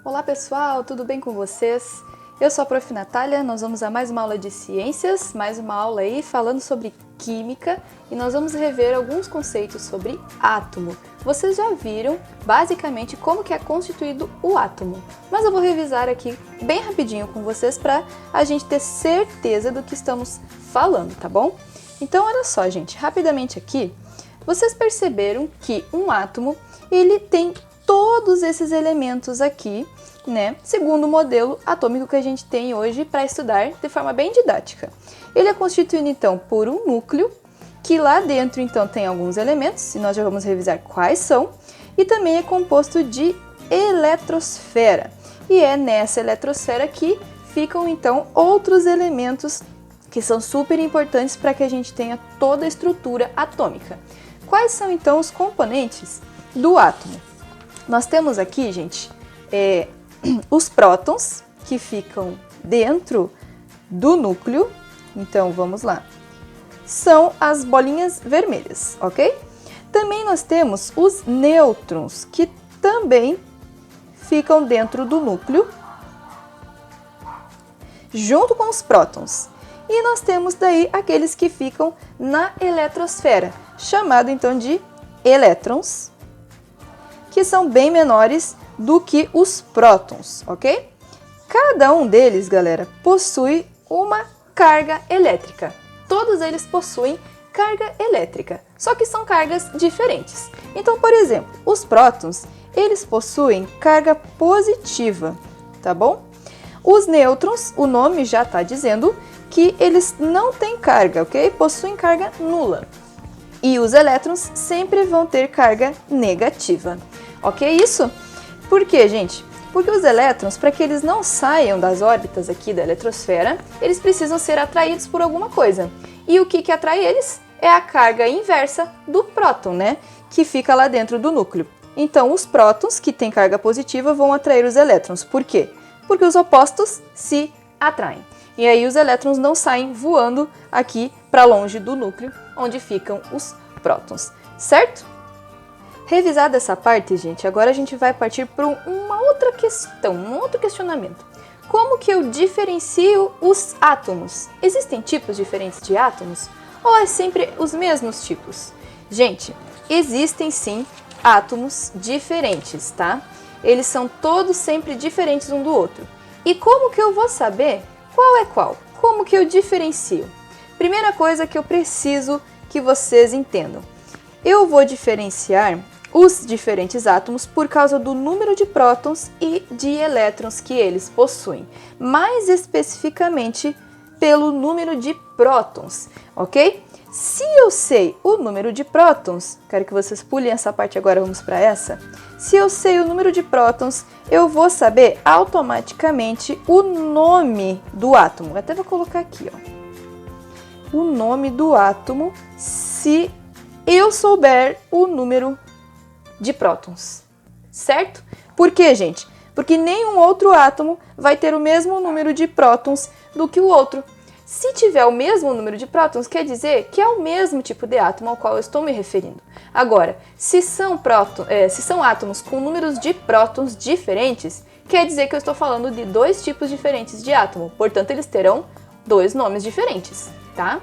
Olá pessoal, tudo bem com vocês? Eu sou a Prof. Natália, nós vamos a mais uma aula de ciências, mais uma aula aí falando sobre química e nós vamos rever alguns conceitos sobre átomo. Vocês já viram basicamente como que é constituído o átomo, mas eu vou revisar aqui bem rapidinho com vocês para a gente ter certeza do que estamos falando, tá bom? Então olha só gente, rapidamente aqui, vocês perceberam que um átomo ele tem todos esses elementos aqui, né, segundo o modelo atômico que a gente tem hoje para estudar de forma bem didática. Ele é constituído então por um núcleo, que lá dentro então tem alguns elementos, e nós já vamos revisar quais são, e também é composto de eletrosfera. E é nessa eletrosfera que ficam então outros elementos que são super importantes para que a gente tenha toda a estrutura atômica. Quais são então os componentes do átomo? Nós temos aqui, gente, os prótons, que ficam dentro do núcleo. Então, vamos lá. São as bolinhas vermelhas, ok? Também nós temos os nêutrons, que também ficam dentro do núcleo, junto com os prótons. E nós temos daí aqueles que ficam na eletrosfera, chamado então de elétrons, que são bem menores do que os prótons, ok? Cada um deles, galera, possui uma carga elétrica. Todos eles possuem carga elétrica, só que são cargas diferentes. Então, por exemplo, os prótons, eles possuem carga positiva, tá bom? Os nêutrons, o nome já está dizendo que eles não têm carga, ok? Possuem carga nula. E os elétrons sempre vão ter carga negativa. Ok isso? Por quê, gente? Porque os elétrons, para que eles não saiam das órbitas aqui da eletrosfera, eles precisam ser atraídos por alguma coisa. E o que atrai eles? É a carga inversa do próton, né? Que fica lá dentro do núcleo. Então, os prótons, que têm carga positiva, vão atrair os elétrons. Por quê? Porque os opostos se atraem. E aí os elétrons não saem voando aqui para longe do núcleo, onde ficam os prótons. Certo? Revisada essa parte, gente, agora a gente vai partir para uma outra questão, um outro questionamento. Como que eu diferencio os átomos? Existem tipos diferentes de átomos? Ou é sempre os mesmos tipos? Gente, existem sim átomos diferentes, tá? Eles são todos sempre diferentes um do outro. E como que eu vou saber qual é qual? Como que eu diferencio? Primeira coisa que eu preciso que vocês entendam. Eu vou diferenciar os diferentes átomos por causa do número de prótons e de elétrons que eles possuem. Mais especificamente pelo número de prótons, ok? Se eu sei o número de prótons, quero que vocês pulem essa parte agora, vamos para essa. Se eu sei o número de prótons, eu vou saber automaticamente o nome do átomo. Eu até vou colocar aqui, ó. O nome do átomo, se eu souber o número de prótons, certo? Por quê, gente? Porque nenhum outro átomo vai ter o mesmo número de prótons do que o outro. Se tiver o mesmo número de prótons, quer dizer que é o mesmo tipo de átomo ao qual eu estou me referindo. Agora, se são átomos com números de prótons diferentes, quer dizer que eu estou falando de dois tipos diferentes de átomo, portanto eles terão dois nomes diferentes, tá?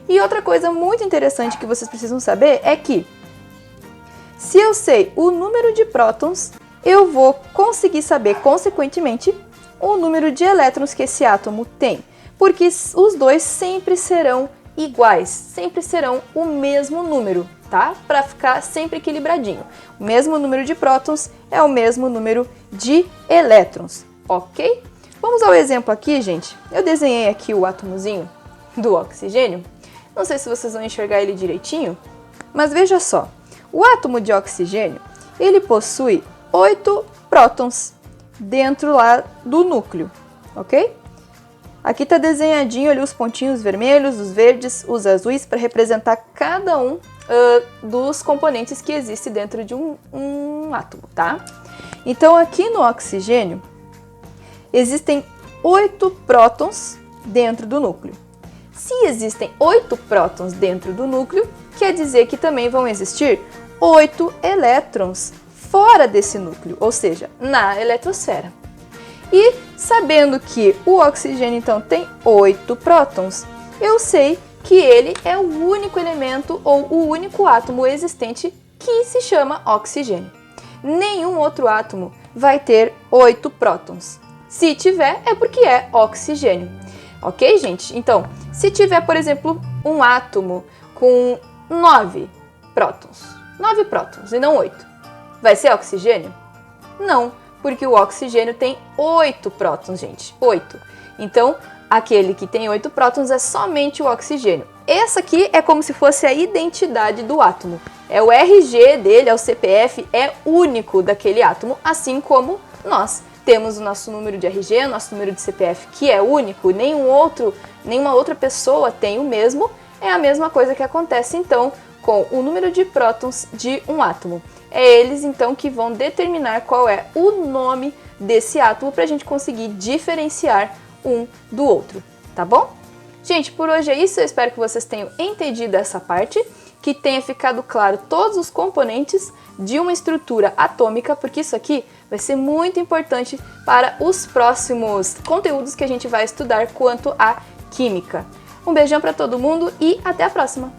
E outra coisa muito interessante que vocês precisam saber é que se eu sei o número de prótons, eu vou conseguir saber, consequentemente, o número de elétrons que esse átomo tem. Porque os dois sempre serão iguais, sempre serão o mesmo número, tá? Para ficar sempre equilibradinho. O mesmo número de prótons é o mesmo número de elétrons, ok? Vamos ao exemplo aqui, gente. Eu desenhei aqui o átomozinho do oxigênio. Não sei se vocês vão enxergar ele direitinho, mas veja só. O átomo de oxigênio, ele possui 8 prótons dentro lá do núcleo, ok? Aqui está desenhadinho ali os pontinhos vermelhos, os verdes, os azuis, para representar cada um dos componentes que existe dentro de um átomo, tá? Então, aqui no oxigênio, existem 8 prótons dentro do núcleo. Se existem 8 prótons dentro do núcleo, quer dizer que também vão existir 8 elétrons fora desse núcleo, ou seja, na eletrosfera, E sabendo que o oxigênio então tem 8 prótons, eu sei que ele é o único elemento ou o único átomo existente que se chama oxigênio. Nenhum outro átomo vai ter 8 prótons. Se tiver, é porque é oxigênio. Ok, gente? Então, se tiver, por exemplo, um átomo com 9 prótons e não 8, vai ser oxigênio? Não, porque o oxigênio tem 8 prótons, gente. 8. Então, aquele que tem 8 prótons é somente o oxigênio. Essa aqui é como se fosse a identidade do átomo. É o RG dele, é o CPF, é único daquele átomo, assim como nós temos o nosso número de RG, o nosso número de CPF, que é único, nenhuma outra pessoa tem o mesmo. É a mesma coisa que acontece então com o número de prótons de um átomo. É eles então que vão determinar qual é o nome desse átomo para a gente conseguir diferenciar um do outro, tá bom? Gente, por hoje é isso, eu espero que vocês tenham entendido essa parte, que tenha ficado claro todos os componentes de uma estrutura atômica, porque isso aqui vai ser muito importante para os próximos conteúdos que a gente vai estudar quanto à química. Um beijão para todo mundo e até a próxima!